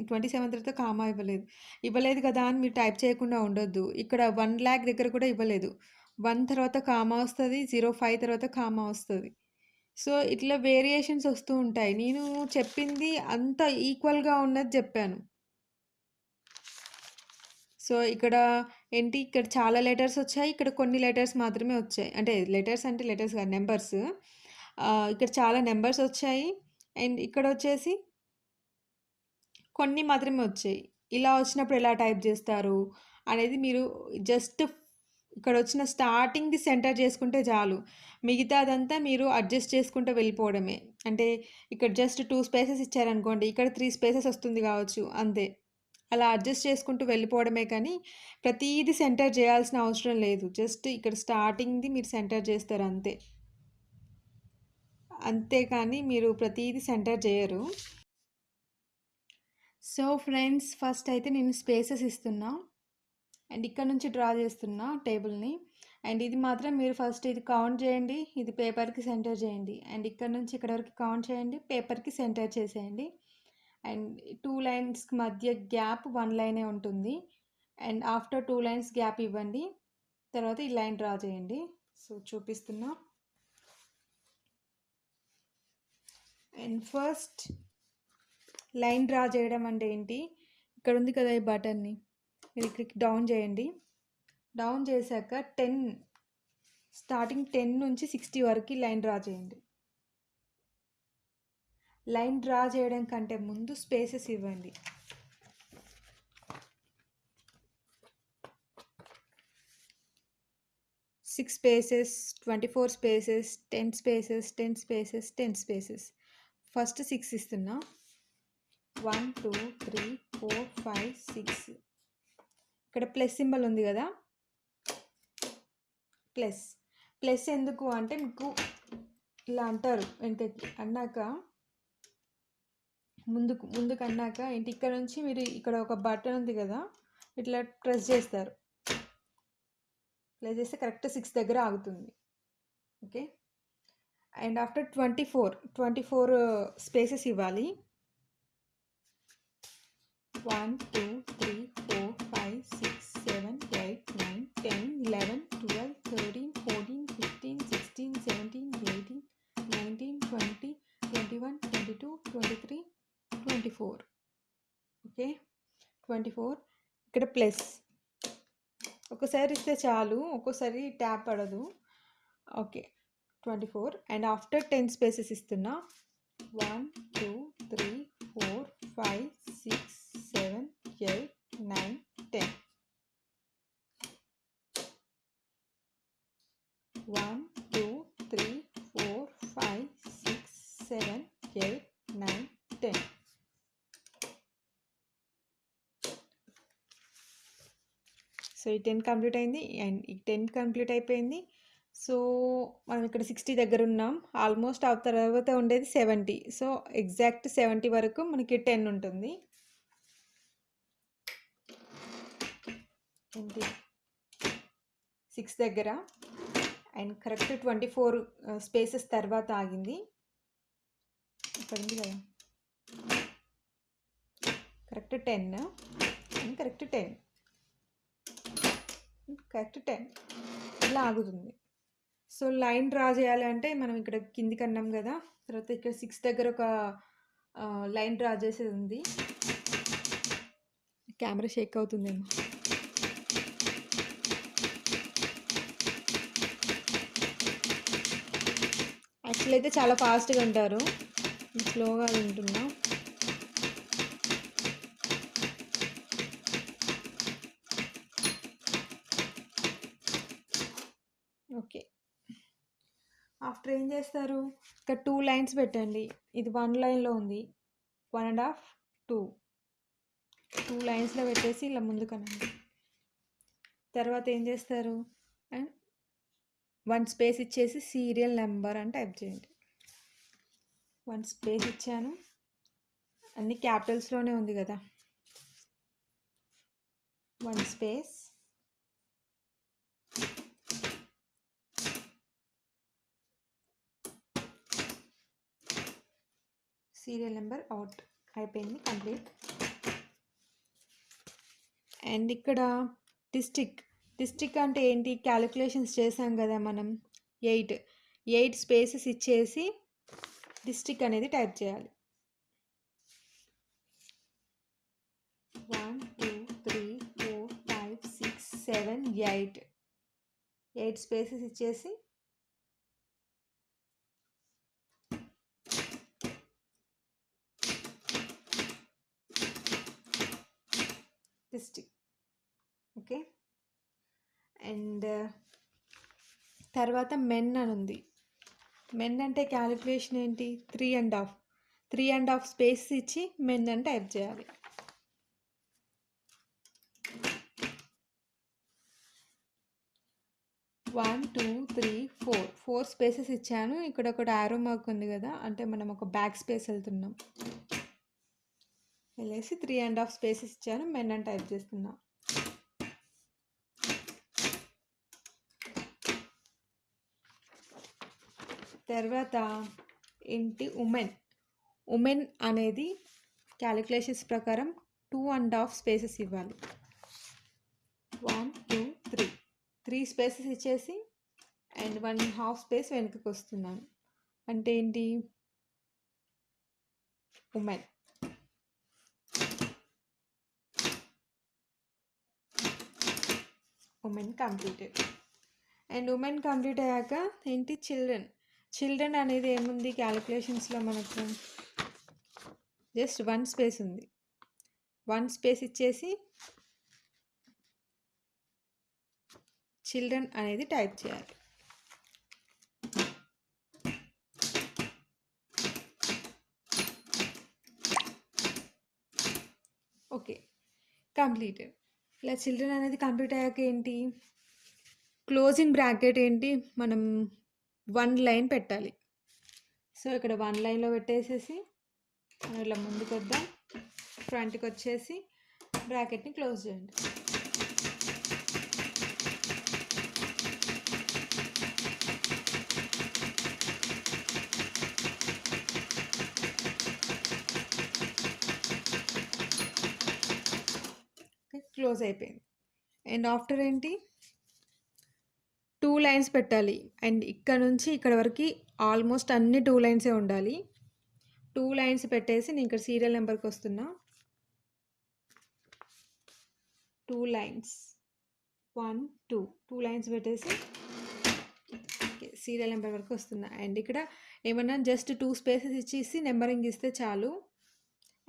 27 తర్వాత కామా ఇవ్వలేదు. ఇవ్వలేదు కదా అని మీరు టైప్ చేయకుండా ఉండొద్దు. ఇక్కడ 1,00,000 దగ్గర కూడా ఇవ్వలేదు. 1 తర్వాత కామా వస్తది. 05 తర్వాత కామా వస్తది. సో, ఇట్లా వేరియేషన్స్ వస్తూ ఉంటాయి. నేను చెప్పింది అంత ఈక్వల్‌గా ఉన్నది చెప్పాను. సో, ఇక్కడ ఏంటి ఇక్కడ చాలా లెటర్స్ వచ్చాయి. ఇక్కడ కొన్ని లెటర్స్ మాత్రమే వచ్చాయి. అంటే లెటర్స్ అంటే లెటర్స్ కాదు నంబర్స్. ఇక్కడ చాలా నంబర్స్ వచ్చాయి. అండ్ ఇక్కడొచ్చేసి కొన్ని మాత్రమే వచ్చాయి. ఇలా వచ్చినప్పుడు ఎలా టైప్ చేస్తారు అనేది మీరు జస్ట్ ఇక్కడొచ్చిన స్టార్టింగ్‌ది సెంటర్ చేసుకుంటే చాలు. మిగతాదంతా మీరు అడ్జస్ట్ చేసుకుంటూ వెళ్ళిపోవడమే. అంటే ఇక్కడ జస్ట్ 2 స్పేసెస్ ఇచ్చారనుకోండి. ఇక్కడ 3 స్పేసెస్ వస్తుంది కావచ్చు అంతే. అలా అడ్జస్ట్ చేసుకుంటూ వెళ్ళిపోవడమే కానీ ప్రతీది సెంటర్ చేయాల్సిన అవసరం లేదు. జస్ట్ ఇక్కడ స్టార్టింగ్‌ది మీరు సెంటర్ చేస్తారు అంతే. అంతేకానీ మీరు ప్రతీది సెంటర్ చేయరు. సో ఫ్రెండ్స్ ఫస్ట్ అయితే నేను స్పేసెస్ ఇస్తున్నా. అండ్ ఇక్కడ నుంచి డ్రా చేస్తున్నా టేబుల్‌ని. అండ్ ఇది మాత్రం మీరు ఫస్ట్ ఇది కౌంట్ చేయండి. ఇది పేపర్‌కి సెంటర్ చేయండి. అండ్ ఇక్కడ నుంచి ఇక్కడ వరకు కౌంట్ చేయండి. పేపర్‌కి సెంటర్ చేసేయండి. అండ్ 2 లైన్స్‌కి మధ్య గ్యాప్ 1 లైనే ఉంటుంది. అండ్ ఆఫ్టర్ 2 లైన్స్ గ్యాప్ ఇవ్వండి. తర్వాత ఈ లైన్ డ్రా చేయండి. సో చూపిస్తున్నా. అండ్ ఫస్ట్ లైన్ డ్రా చేయడం అంటే ఏంటి, ఇక్కడ ఉంది కదా ఈ బటన్ని, మీరు ఇక్కడికి డౌన్ చేయండి. డౌన్ చేశాక 10 స్టార్టింగ్ 10 నుంచి 60 వరకు లైన్ డ్రా చేయండి. లైన్ డ్రా చేయడం కంటే ముందు స్పేసెస్ ఇవ్వండి. Six spaces, 24 spaces, 10 spaces, 10 spaces, 10 spaces. First 6 ఇస్తున్నా. 1 2 3 4 5 6. ఇక్కడ ప్లస్ సింబల్ ఉంది కదా, ప్లస్ ఎందుకు అంటే మీకు ఇలా అంటారు వెనకకి అన్నాక, ముందుకు అన్నాక ఏంటి, ఇక్కడ నుంచి మీరు ఇక్కడ ఒక బటన్ ఉంది కదా, ఇట్లా ప్రెస్ చేస్తారు. ప్రెస్ చేస్తే కరెక్ట్ 6 దగ్గర ఆగుతుంది. ఓకే. అండ్ ఆఫ్టర్ 24 స్పేసెస్ ఇవ్వాలి. 1 2 3 4 5 6 7 8 9 10 11 12 13 14 15 16 17 18 19 20 21 22 23 24. ఓకే. 24 ఇక్కడ ప్లస్ ఒకసారి ఇస్తే చాలు, ఒక్కోసారి ట్యాప్ పడదు. ఓకే. 24 అండ్ ఆఫ్టర్ 10 స్పేసెస్ ఇస్తున్నా. 1 2 3 4 5 6 7 8 9 10. 1 2 3 4 5 6 7 8 9 10. సో ఈ 10 కంప్లీట్ అయింది అండ్ ఈ 10 కంప్లీట్ అయిపోయింది. సో మనం ఇక్కడ 60 దగ్గర ఉన్నాం. ఆల్మోస్ట్ ఆ తర్వాత ఉండేది 70. సో ఎగ్జాక్ట్ 70 వరకు మనకి 10 ఉంటుంది. ఏంటి 6 దగ్గర అండ్ కరెక్ట్ 24 స్పేసెస్ తర్వాత ఆగింది. ఇక్కడ ఉంది కదా, కరెక్ట్ 10 అండ్ కరెక్ట్ 10 ఇలా ఆగుతుంది. సో లైన్ డ్రా చేయాలంటే మనం ఇక్కడ కిందికి అన్నాం కదా, తర్వాత ఇక్కడ 6 దగ్గర ఒక లైన్ డ్రా చేసేది ఉంది. కెమెరా షేక్ అవుతుందేమో. యాక్చువల్ అయితే చాలా ఫాస్ట్గా ఉంటారు, స్లోగా వింటున్నా. ఓకే. ఆఫ్టర్ ఏం చేస్తారు, ఇక్కడ 2 లైన్స్ పెట్టండి. ఇది 1 లైన్లో ఉంది, 1.5 2 లైన్స్లో పెట్టేసి ఇలా ముందుకనండి. తర్వాత ఏం చేస్తారు, అండ్ 1 స్పేస్ ఇచ్చేసి సీరియల్ నెంబర్ అని టైప్ చేయండి. 1 స్పేస్ ఇచ్చాను, అన్ని క్యాపిటల్స్లోనే ఉంది కదా. 1 స్పేస్ సీరియల్ నెంబర్ అవుట్ అయిపోయింది, కంప్లీట్. అండ్ ఇక్కడ డిస్ట్రిక్ట్ అంటే ఏంటి, క్యాలిక్యులేషన్స్ చేసాం కదా మనం. 8 స్పేసెస్ ఇచ్చేసి డిస్ట్రిక్ట్ అనేది టైప్ చేయాలి. 1 2 3 4 5 6 7 8 స్పేసెస్ ఇచ్చేసి డిస్ట్రిక్ట్. ఓకే. అండ్ తర్వాత మెన్ అని ఉంది. మెన్ అంటే క్యాలిక్యులేషన్ ఏంటి, 3.5 స్పేస్ ఇచ్చి మెన్ అని టైప్ చేయాలి. One two three four spaces ఇచ్చాను. ఇక్కడ ఒకటి ఆరో మార్క్ ఉంది కదా, అంటే మనం ఒక బ్యాక్ స్పేస్ వెళ్తున్నాం. వెళ్ళేసి 3.5 స్పేసెస్ ఇచ్చాను, మెన్ అని టైప్ చేస్తున్నా. తర్వాత ఏంటి, ఉమెన్ అనేది క్యాలిక్యులేషన్స్ ప్రకారం 2.5 స్పేసెస్ ఇవ్వాలి. 1 2 3 స్పేసెస్ ఇచ్చేసి అండ్ 1.5 స్పేస్ వెనుకకు వస్తున్నాను. అంటే ఏంటి, women. Women completed. And women complete అయ్యాక ఏంటి చిల్డ్రన్ అనేది ఏముంది క్యాలిక్యులేషన్స్లో మనకు జస్ట్ 1 స్పేస్ ఉంది. 1 స్పేస్ ఇచ్చేసి చిల్డ్రన్ అనేది టైప్ చేయాలి. Okay, completed. ఇలా చిల్డ్రన్ అనేది కంప్లీట్ అయ్యాక ఏంటి క్లోజింగ్ బ్రాకెట్ ఏంటి మనం 1 లైన్ పెట్టాలి. సో ఇక్కడ 1 లైన్లో పెట్టేసేసి మనం ఇలా ముందుకు వద్దాం, ఫ్రంట్కి వచ్చేసి బ్రాకెట్ని క్లోజ్ చేయండి. క్లోజ్ అయిపోయింది. అండ్ ఆఫ్టర్ ఏంటి 2 లైన్స్ పెట్టాలి. అండ్ ఇక్కడ నుంచి ఇక్కడ వరకు ఆల్మోస్ట్ అన్ని 2 లైన్సే ఉండాలి. 2 లైన్స్ పెట్టేసి నేను ఇక్కడ సీరియల్ నెంబర్కి వస్తున్నా. 2 లైన్స్ 1 2 లైన్స్ పెట్టేసి సీరియల్ నెంబర్ వరకు వస్తున్నా. అండ్ ఇక్కడ ఏమన్నా జస్ట్ 2 స్పేసెస్ ఇచ్చేసి నెంబరింగ్ ఇస్తే చాలు.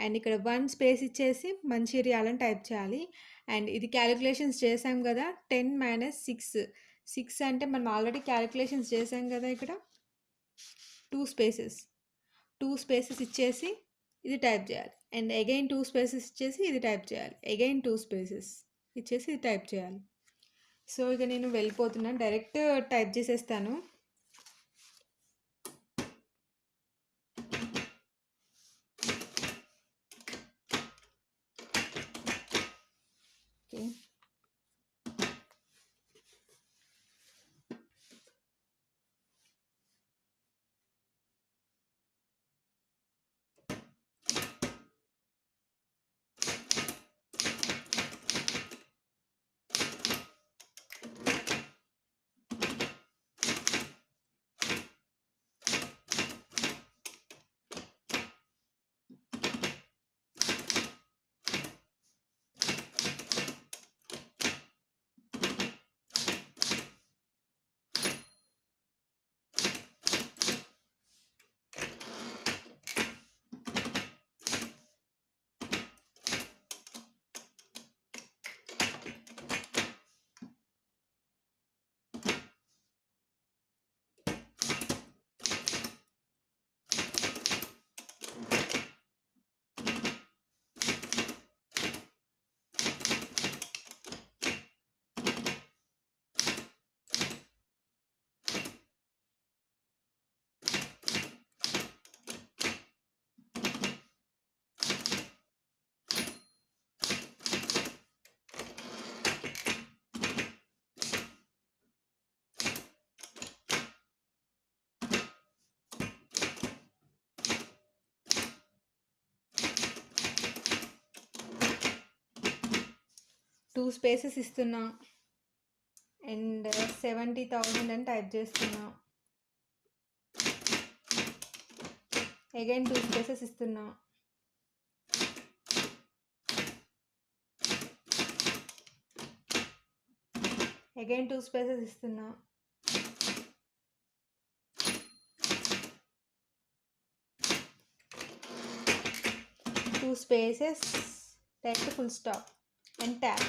అండ్ ఇక్కడ 1 స్పేస్ ఇచ్చేసి మంచిర్యాల అని టైప్ చేయాలి. అండ్ ఇది క్యాలిక్యులేషన్స్ చేసాం కదా, 10 - 6 అంటే మనం ఆల్రెడీ క్యాలిక్యులేషన్స్ చేసాం కదా. ఇక్కడ 2 స్పేసెస్ ఇచ్చేసి ఇది టైప్ చేయాలి. అండ్ అగైన్ 2 స్పేసెస్ ఇచ్చేసి ఇది టైప్ చేయాలి. అగైన్ 2 స్పేసెస్ ఇచ్చేసి ఇది టైప్ చేయాలి. సో ఇక నేను వెళ్ళిపోతున్నాను, డైరెక్ట్ టైప్ చేసేస్తాను. ఓకే, టూ స్పేసెస్ ఇస్తున్నా. అండ్ 70,000 అని టైప్ చేస్తున్నా. అగైన్ 2 స్పేసెస్ ఇస్తున్నా. అగైన్ 2 స్పేసెస్ ఇస్తున్నా. Two spaces, text full stop and tab,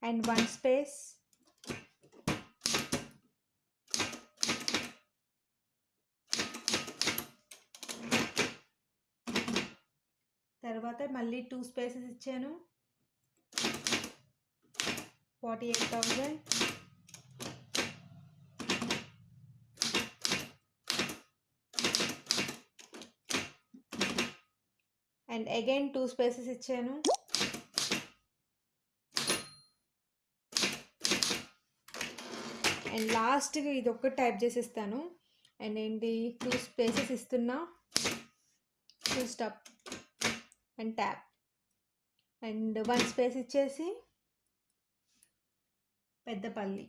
and 1 space, తర్వాత మళ్ళీ 2 స్పేసెస్ ఇచ్చాను. 48,000, అండ్ అగైన్ 2 స్పేసెస్ ఇచ్చాను. అండ్ లాస్ట్గా ఇది ఒక్కటి టైప్ చేసేస్తాను. అండ్ ఏంటి 2 స్పేసెస్ ఇస్తున్నా, full stop and tap, and 1 space ఇచ్చేసి Peddapalli.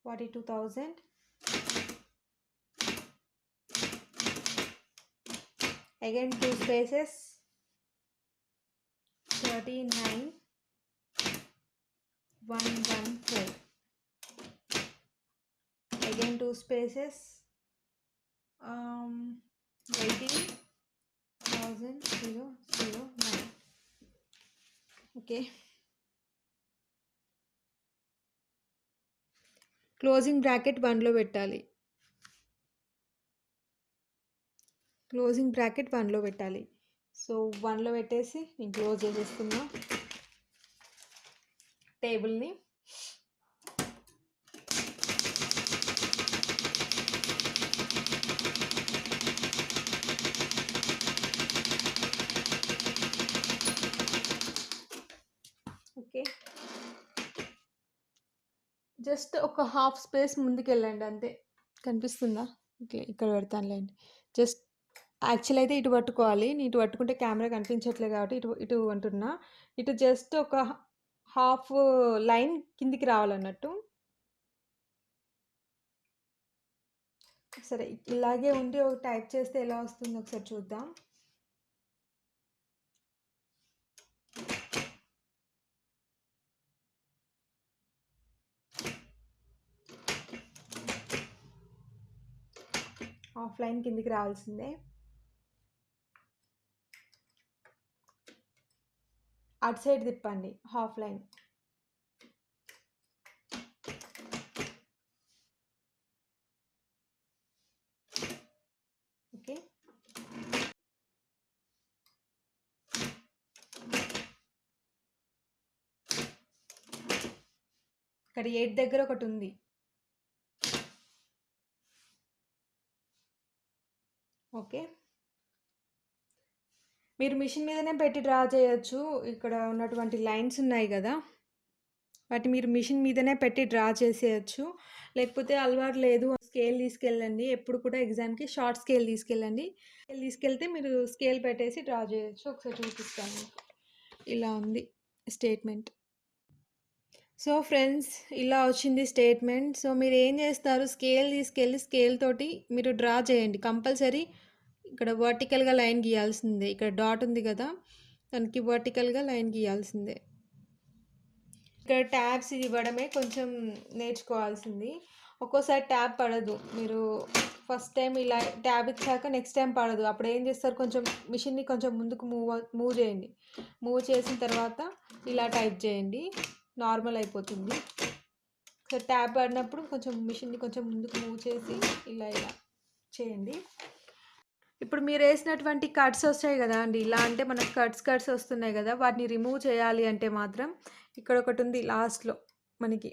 $42,000, again 2 spaces, 39 114, again 2 spaces, 18,009. Okay, closing bracket 1లో పెట్టాలి. క్లోజింగ్ బ్రాకెట్ 1లో పెట్టాలి. సో 1లో పెట్టేసి నేను క్లోజ్ చేసేస్తున్నా టేబుల్ని. ఓకే, జస్ట్ ఒక హాఫ్ స్పేస్ ముందుకు వెళ్ళండి అంతే. కనిపిస్తుందా? ఓకే, ఇక్కడ పెడతానులేండి. జస్ట్ యాక్చువల్ అయితే ఇటు పట్టుకోవాలి, నేను ఇటు పట్టుకుంటే కెమెరా కనిపించట్లేదు కాబట్టి ఇటు ఇటు అంటున్నా. ఇటు జస్ట్ ఒక హాఫ్ లైన్ కిందికి రావాలన్నట్టు. సరే, ఇలాగే ఉండి ఒక టైప్ చేస్తే ఎలా వస్తుందో ఒకసారి చూద్దాం. హాఫ్ లైన్ కిందికి రావాల్సిందే. అటు సైడ్ తిప్పండి హాఫ్ లైన్. ఓకే, ఇక్కడ 8 దగ్గర ఒకటి ఉంది. ఓకే, మీరు మిషన్ మీదనే పెట్టి డ్రా చేయొచ్చు. ఇక్కడ ఉన్నటువంటి లైన్స్ ఉన్నాయి కదా, వాటి మీరు మిషన్ మీదనే పెట్టి డ్రా చేసేయచ్చు. లేకపోతే అలవాటు లేదు, స్కేల్ తీసుకెళ్ళండి. ఎప్పుడు కూడా ఎగ్జామ్కి షార్ట్ స్కేల్ తీసుకెళ్ళండి. స్కేల్ తీసుకెళ్తే మీరు స్కేల్ పెట్టేసి డ్రా చేయొచ్చు. ఒకసారి చూపిస్తాను. ఇలా ఉంది స్టేట్మెంట్. సో ఫ్రెండ్స్, ఇలా వచ్చింది స్టేట్మెంట్. సో మీరు ఏం చేస్తారు, స్కేల్ తీసుకెళ్ళి స్కేల్ తోటి మీరు డ్రా చేయండి. కంపల్సరీ ఇక్కడ వర్టికల్గా లైన్ గీయాల్సిందే. ఇక్కడ డాట్ ఉంది కదా, దానికి వర్టికల్గా లైన్ గీయాల్సిందే. ఇక్కడ ట్యాబ్స్ ఇవ్వడమే కొంచెం నేర్చుకోవాల్సింది. ఒక్కోసారి ట్యాబ్ పడదు. మీరు ఫస్ట్ టైం ఇలా ట్యాబ్ ఇచ్చాక నెక్స్ట్ టైం పడదు. అప్పుడు ఏం చేస్తారు, కొంచెం మిషన్ని కొంచెం ముందుకు మూవ్ చేయండి. మూవ్ చేసిన తర్వాత ఇలా టైప్ చేయండి, నార్మల్ అయిపోతుంది. సో ట్యాబ్ పడినప్పుడు కొంచెం మిషన్ని కొంచెం ముందుకు మూవ్ చేసి ఇలా ఇలా చేయండి. ఇప్పుడు మీరు వేసినటువంటి కట్స్ వస్తాయి కదా అండి, ఇలా అంటే మనకు కట్స్ వస్తున్నాయి కదా, వాటిని రిమూవ్ చేయాలి అంటే మాత్రం ఇక్కడ ఒకటి ఉంది లాస్ట్లో మనకి.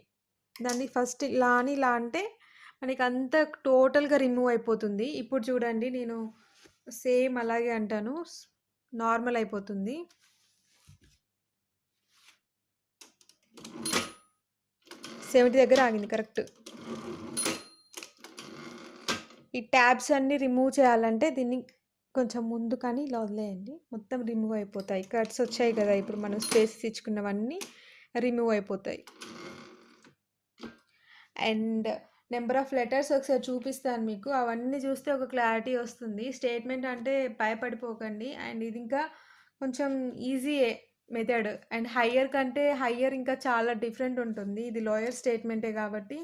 దాన్ని ఫస్ట్ ఇలా అని ఇలా అంటే మనకి అంతా టోటల్గా రిమూవ్ అయిపోతుంది. ఇప్పుడు చూడండి, నేను సేమ్ అలాగే అంటాను, నార్మల్ అయిపోతుంది. సెవెంటీ దగ్గర ఆగింది కరెక్ట్. ఈ ట్యాబ్స్ అన్నీ రిమూవ్ చేయాలంటే దీన్ని కొంచెం ముందు కానీ ఇలా వదిలేయండి, మొత్తం రిమూవ్ అయిపోతాయి. కట్స్ వచ్చాయి కదా, ఇప్పుడు మనం స్పేస్ ఇచ్చుకున్నవన్నీ రిమూవ్ అయిపోతాయి. అండ్ నెంబర్ ఆఫ్ లెటర్స్ ఒకసారి చూపిస్తాను మీకు, అవన్నీ చూస్తే ఒక క్లారిటీ వస్తుంది. స్టేట్మెంట్ అంటే భయపడిపోకండి. అండ్ ఇది ఇంకా కొంచెం ఈజీయే మెథడ్. అండ్ హయ్యర్ కంటే హయ్యర్ ఇంకా చాలా డిఫరెంట్ ఉంటుంది. ఇది లోయర్ స్టేట్మెంటే కాబట్టి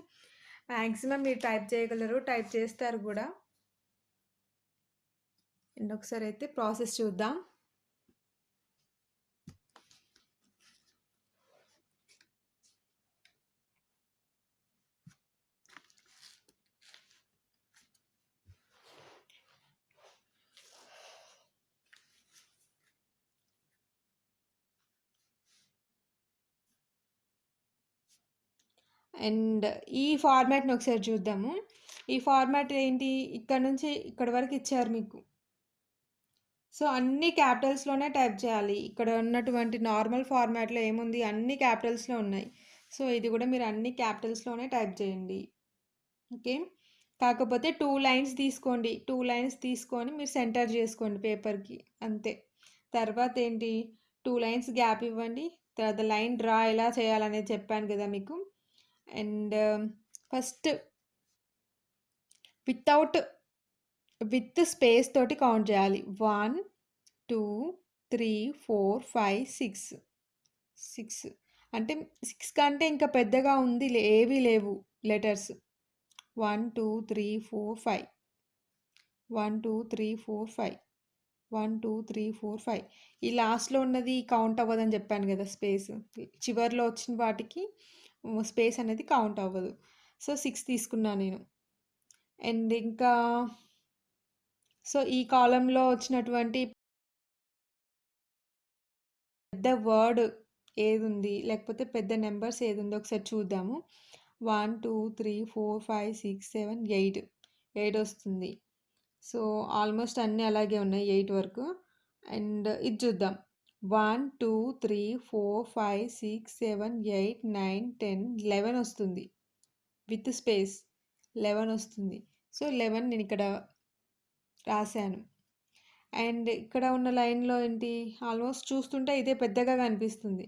మ్యాక్సిమం మీరు టైప్ చేయగలరు, టైప్ చేస్తారు కూడా. అండ్ ఒకసారి అయితే ప్రాసెస్ చూద్దాం. అండ్ ఈ ఫార్మాట్ని ఒకసారి చూద్దాము. ఈ ఫార్మాట్ ఏంటి, ఇక్కడ నుంచి ఇక్కడ వరకు ఇచ్చారు మీకు. సో అన్ని క్యాపిటల్స్లోనే టైప్ చేయాలి. ఇక్కడ ఉన్నటువంటి నార్మల్ ఫార్మాట్లో ఏముంది, అన్ని క్యాపిటల్స్లో ఉన్నాయి. సో ఇది కూడా మీరు అన్ని క్యాపిటల్స్లోనే టైప్ చేయండి. ఓకే, కాకపోతే 2 లైన్స్ తీసుకోండి. 2 లైన్స్ తీసుకొని మీరు సెంటర్ చేసుకోండి పేపర్కి, అంతే. తర్వాత ఏంటి, 2 లైన్స్ గ్యాప్ ఇవ్వండి. తర్వాత లైన్ డ్రా ఎలా చేయాలనేది చెప్పాను కదా మీకు. అండ్ ఫస్ట్ విత్ స్పేస్ తోటి కౌంట్ చేయాలి. 1 2 3 4 5 6 6 అంటే 6 కంటే ఇంకా పెద్దగా ఉంది ఏవి లేవు లెటర్స్ 1 2 3 4 5 1 2 3 4 5 1 2 3 4 5 ఈ లాస్ట్లో ఉన్నది కౌంట్ అవ్వదని చెప్పాను కదా స్పేస్ చివర్లో వచ్చిన వాటికి స్పేస్ అనేది కౌంట్ అవ్వదు సో 6 తీసుకున్నాను నేను అండ్ ఇంకా సో ఈ కాలంలో వచ్చినటువంటి పెద్ద వర్డ్ ఏది ఉంది లేకపోతే పెద్ద నెంబర్స్ ఏది ఉందో ఒకసారి చూద్దాము 1 2 3 4 5 6 7 8 8 వస్తుంది సో ఆల్మోస్ట్ అన్నీ అలాగే ఉన్నాయి 8 వరకు అండ్ ఇది చూద్దాం 1 2 3 4 5 6 7 8 9 10 11 వస్తుంది విత్ స్పేస్ 11 వస్తుంది సో 11 నేను ఇక్కడ రాశాను అండ్ ఇక్కడ ఉన్న లైన్లో ఏంటి ఆల్మోస్ట్ చూస్తుంటే ఇదే పెద్దగా కనిపిస్తుంది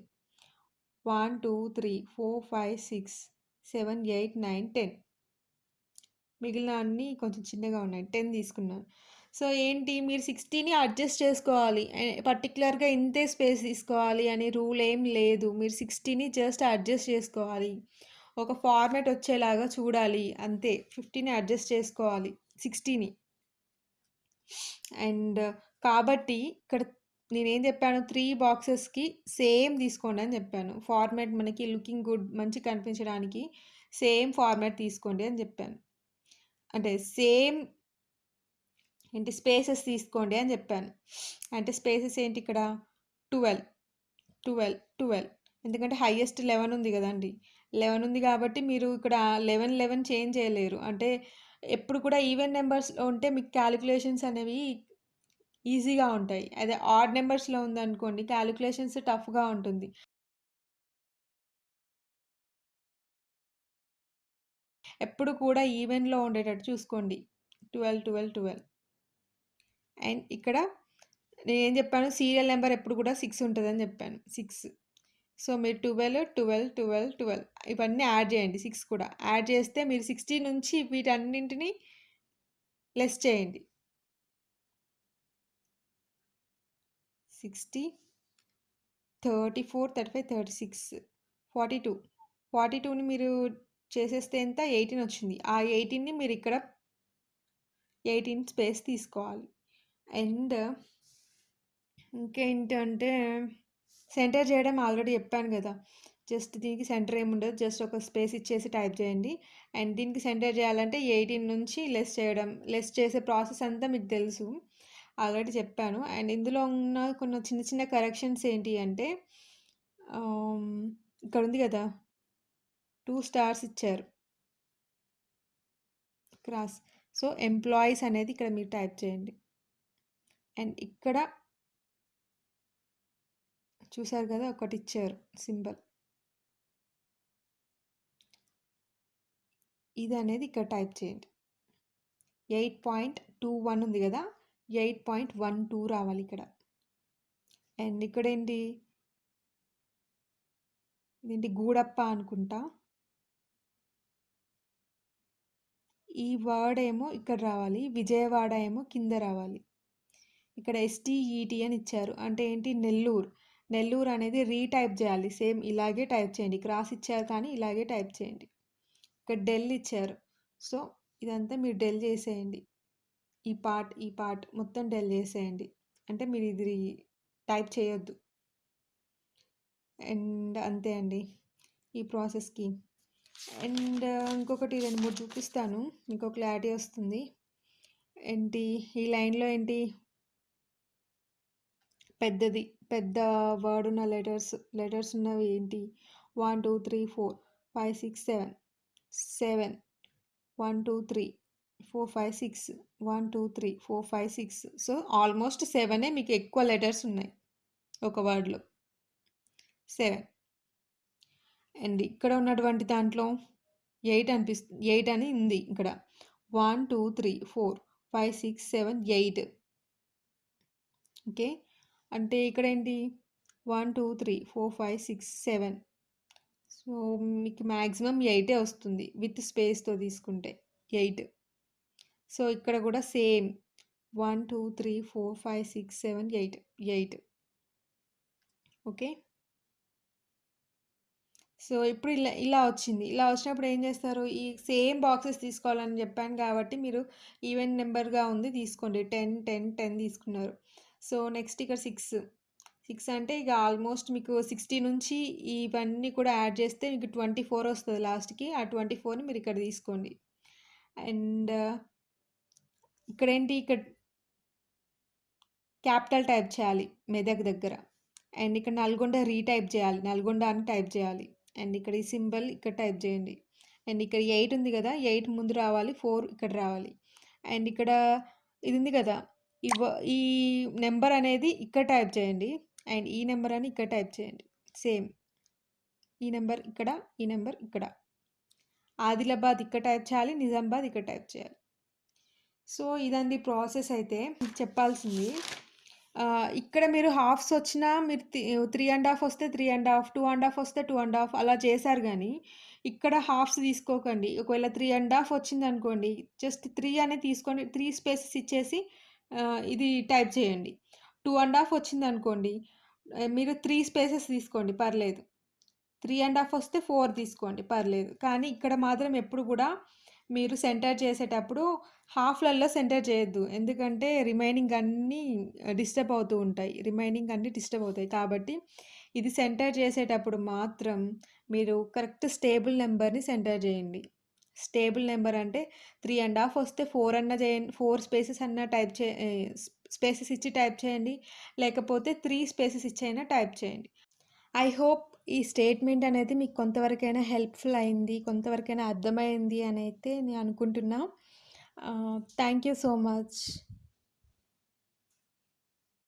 1 2 3 4 5 6 7 8 9 10 మిగిలిన అన్నీ కొంచెం చిన్నగా ఉన్నాయి 10 తీసుకున్నాను సో ఏంటి మీరు 60ని అడ్జస్ట్ చేసుకోవాలి పర్టికులర్గా ఇంతే స్పేస్ తీసుకోవాలి అని రూల్ ఏం లేదు మీరు 60ని జస్ట్ అడ్జస్ట్ చేసుకోవాలి ఒక ఫార్మాట్ వచ్చేలాగా చూడాలి అంతే 50ని అడ్జస్ట్ చేసుకోవాలి 60ని అండ్ కాబట్టి ఇక్కడ నేనేం చెప్పాను 3 బాక్సెస్కి సేమ్ తీసుకోండి అని చెప్పాను ఫార్మాట్ మనకి లుకింగ్ గుడ్ మంచి కనిపించడానికి సేమ్ ఫార్మాట్ తీసుకోండి అని చెప్పాను అంటే సేమ్ ఏంటి స్పేసెస్ తీసుకోండి అని చెప్పాను అంటే స్పేసెస్ ఏంటి ఇక్కడ 12 12 12 ఎందుకంటే హైయెస్ట్ 11 ఉంది కదండి 11 ఉంది కాబట్టి మీరు ఇక్కడ 11 11 చేంజ్ చేయలేరు అంటే ఎప్పుడు కూడా ఈవెన్ నెంబర్స్లో ఉంటే మీకు క్యాలిక్యులేషన్స్ అనేవి ఈజీగా ఉంటాయి అదే ఆడ్ నెంబర్స్లో ఉందనుకోండి క్యాలిక్యులేషన్స్ టఫ్గా ఉంటుంది ఎప్పుడు కూడా ఈవెన్లో ఉండేటట్టు చూసుకోండి 12 12 12 అండ్ ఇక్కడ నేను ఏం చెప్పాను సీరియల్ నెంబర్ ఎప్పుడు కూడా 6 ఉంటుందని చెప్పాను 6 సో మీరు 12 12 12 12 ఇవన్నీ యాడ్ చేయండి 6 కూడా యాడ్ చేస్తే మీరు 60 నుంచి వీటన్నింటినీ లెస్ చేయండి 60 34 35 36 42 42ని మీరు చేసేస్తే ఎంత 18 వచ్చింది ఆ 18ని మీరు ఇక్కడ 18 స్పేస్ తీసుకోవాలి అండ్ ఇంకేంటంటే సెంటర్ చేయడం ఆల్రెడీ చెప్పాను కదా జస్ట్ దీనికి సెంటర్ ఏముండదు జస్ట్ ఒక స్పేస్ ఇచ్చేసి టైప్ చేయండి అండ్ దీనికి సెంటర్ చేయాలంటే 18 నుంచి లెస్ చేసే ప్రాసెస్ అంతా మీకు తెలుసు ఆల్రెడీ చెప్పాను అండ్ ఇందులో ఉన్న కొన్ని చిన్న చిన్న కరెక్షన్స్ ఏంటి అంటే ఇక్కడ ఉంది కదా 2 స్టార్స్ ఇచ్చారు క్రాస్ సో ఎంప్లాయీస్ అనేది ఇక్కడ మీరు టైప్ చేయండి అండ్ ఇక్కడ చూసారు కదా ఒకటి ఇచ్చారు సింబల్ ఇది అనేది ఇక్కడ టైప్ చేయండి 8.21 ఉంది కదా 8.12 రావాలి ఇక్కడ అండ్ ఇక్కడ ఏంటి ఇదేంటి గూడప్ప అనుకుంటా ఈ వర్డ్ ఏమో ఇక్కడ రావాలి విజయవాడ ఏమో కింద రావాలి ఇక్కడ STET అని ఇచ్చారు అంటే ఏంటి నెల్లూరు అనేది రీటైప్ చేయాలి సేమ్ ఇలాగే టైప్ చేయండి క్రాస్ ఇచ్చారు కానీ ఇలాగే టైప్ చేయండి ఇక్కడ డెల్ ఇచ్చారు సో ఇదంతా మీరు డెల్ చేసేయండి ఈ పార్ట్ మొత్తం డెల్ చేసేయండి అంటే మీరు ఇది టైప్ చేయొద్దు అండ్ అంతే అండి ఈ ప్రాసెస్కి అండ్ ఇంకొకటి 2 3 చూపిస్తాను మీకు క్లారిటీ వస్తుంది ఏంటి ఈ లైన్లో ఏంటి పెద్ద వర్డ్ ఉన్న లెటర్స్ ఉన్నవి ఏంటి 1 2 3 4 5 6 7 7 1 2 3 4 5 6 1 2 3 4 5 6 సో ఆల్మోస్ట్ 7 మీకు ఎక్కువ లెటర్స్ ఉన్నాయి ఒక వర్డ్లో 7 అండ్ ఇక్కడ ఉన్నటువంటి దాంట్లో 8 అని ఉంది ఇక్కడ 1 2 3 4 5 6 7 8 ఓకే అంటే ఇక్కడ ఏంటి 1 2 3 4 5 6 7 సో మీకు మ్యాక్సిమం 8 వస్తుంది విత్ స్పేస్తో తీసుకుంటే 8 సో ఇక్కడ కూడా సేమ్ 1 2 3 4 5 6 7 8 8. ఓకే. సో ఇప్పుడు ఇలా వచ్చింది. ఇలా వచ్చినప్పుడు ఏం చేస్తారు? ఈ సేమ్ బాక్సెస్ తీసుకోవాలని చెప్పాను కాబట్టి మీరు ఈవెన్ నెంబర్‌గా ఉంది తీసుకోండి. 10, 10, 10 తీసుకున్నారు. సో నెక్స్ట్ ఇక్కడ 6. 6 అంటే ఇక ఆల్మోస్ట్ మీకు 60 నుంచి ఇవన్నీ కూడా యాడ్ చేస్తే మీకు 24 వస్తది లాస్ట్‌కి. ఆ 24ని మీరు ఇక్కడ తీసుకోండి. అండ్ ఇక్కడ క్యాపిటల్ టైప్ చేయాలి మెదక్ దగ్గర. అండ్ ఇక్కడ నల్గొండ రీటైప్ చేయాలి. నల్గొండ అని టైప్ చేయాలి. అండ్ ఇక్కడ ఈ సింబల్ ఇక్కడ టైప్ చేయండి. అండ్ ఇక్కడ 8 ఉంది కదా, 8 ముందు రావాలి, 4 ఇక్కడ రావాలి. అండ్ ఇక్కడ ఇది ఉంది కదా, ఈ నెంబర్ అనేది ఇక్కడ టైప్ చేయండి. అండ్ ఈ నెంబర్ అని ఇక్కడ టైప్ చేయండి. సేమ్ ఈ నెంబర్ ఇక్కడ, ఈ నెంబర్ ఇక్కడ. ఆదిలాబాద్ ఇక్కడ టైప్ చేయాలి, నిజామాబాద్ ఇక్కడ టైప్ చేయాలి. సో ఇదండి ప్రాసెస్. అయితే చెప్పాల్సింది ఇక్కడ మీరు హాఫ్స్ వచ్చినా మీరు 3.5 వస్తే 3.5, 2.5 వస్తే 2.5 అలా చేశారు కానీ ఇక్కడ హాఫ్స్ తీసుకోకండి. ఒకవేళ 3.5 వచ్చింది అనుకోండి, జస్ట్ 3 అనేది తీసుకోండి, 3 స్పేసెస్ ఇచ్చేసి ఇది టైప్ చేయండి. 2.5 వచ్చింది అనుకోండి, మీరు 3 స్పేసెస్ తీసుకోండి, పర్లేదు. 3.5 వస్తే 4 తీసుకోండి, పర్లేదు. కానీ ఇక్కడ మాత్రం ఎప్పుడు కూడా మీరు సెంటర్ చేసేటప్పుడు హాఫ్‌లలో సెంటర్ చేయొద్దు. ఎందుకంటే రిమైనింగ్ అన్నీ డిస్టర్బ్ అవుతాయి. కాబట్టి ఇది సెంటర్ చేసేటప్పుడు మాత్రం మీరు కరెక్ట్ స్టేబుల్ నెంబర్‌ని సెంటర్ చేయండి. స్టేబుల్ నెంబర్ అంటే 3.5 వస్తే 4 అన్నా చేయండి, 4 స్పేసెస్ అన్నా స్పేసెస్ ఇచ్చి టైప్ చేయండి. లేకపోతే 3 స్పేసెస్ ఇచ్చైనా టైప్ చేయండి. ఐ హోప్ ఈ స్టేట్మెంట్ అనేది మీకు కొంతవరకైనా హెల్ప్ఫుల్ అయింది, కొంతవరకైనా అర్థమైంది అని అయితే నేను అనుకుంటున్నా. Thank you so much.